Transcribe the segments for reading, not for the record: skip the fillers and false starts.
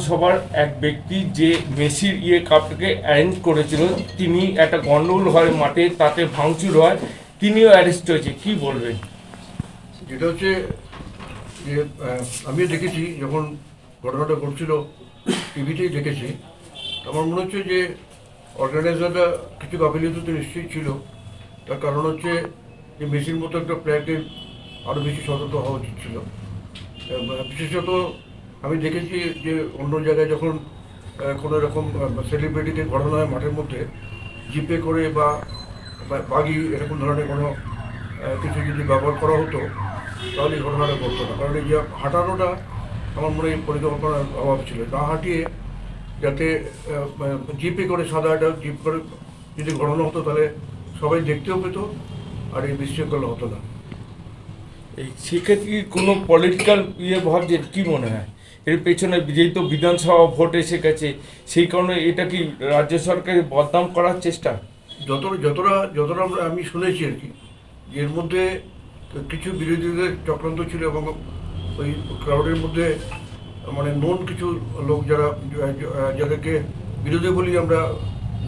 সবার এক ব্যক্তি যে মেসির কাপটাকে অ্যারেঞ্জ করেছিল, তিনি একটা গন্ডগোল হয় মাঠে, তাতে ভাঙচুর হয়, তিনিও অ্যারেস্ট হয়েছে, কি বলবেন? যেটা হচ্ছে যে আমিও দেখেছি যখন ঘটনাটা ঘটছিল, টিভিতেই দেখেছি। আমার মনে হচ্ছে যে অর্গানাইজাররা কিছু গাফিলতি তো নিশ্চয়ই ছিল। তার কারণ হচ্ছে যে মেসির মতো একটা প্লেয়ারকে আরও বেশি সতর্ক হওয়া উচিত ছিল। বিশেষত আমি দেখেছি যে অন্য জায়গায় যখন কোনো রকম সেলিব্রিটিতে ঘটনা হয় মাঠের মধ্যে, জিপে করে বা বাগি এরকম ধরনের কোনো কিছু যদি ব্যবহার করা হতো, তাহলে এই ঘটনাটা ঘটতো না। কারণ এই যে হাঁটানোটা আমার মনে হয় পরিকল্পনার অভাব ছিল। না হাঁটিয়ে যাতে জিপে করে সাদা একটা জিপ করে যদি ঘটনা হতো, তাহলে সবাই দেখতেও পেতো আর এই বিশৃঙ্খলা হতো না। এই সেক্ষেত্রে কি কোনো পলিটিক্যাল ভাবছেন, কি মনে হয় এর পেছনে? যেহেতু বিধানসভা ভোট এসে গেছে, সেই কারণে এটা কি রাজ্য সরকারের বদনাম করার চেষ্টা? যতটা আমি শুনেছি আর কি, যে এর মধ্যে কিছু বিরোধীদের চক্রান্ত ছিল এবং ওই ক্রাউডের মধ্যে মানে নন কিছু লোক যাদেরকে বিরোধী বলি আমরা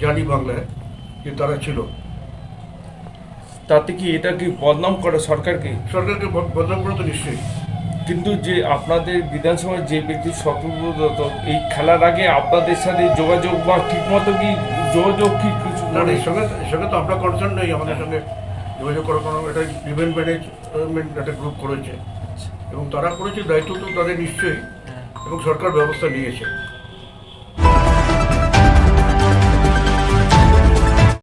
জানি বাংলায়, যে তারা ছিল। তাতে কি এটা কি বদনাম করে সরকারকে? সরকারকে বদনাম করা তো নিশ্চয়ই। কিন্তু যে আপনাদের বিধানসভায় যে ব্যক্তি সক্রিয়ত, এই খেলার আগে আপনাদের সাথে যোগাযোগ বা ঠিকমতো কি যোগাযোগ কি কিছু না, করে? এর সঙ্গে তো আমরা কনসার্ন নেই। আমাদের সঙ্গে যোগাযোগ করার কোনো একটা ইভেন্ট ম্যানেজমেন্ট একটা গ্রুপ করেছে এবং তারা করেছে, দায়িত্ব তো তাদের নিশ্চয়ই, এবং সরকার ব্যবস্থা নিয়েছে।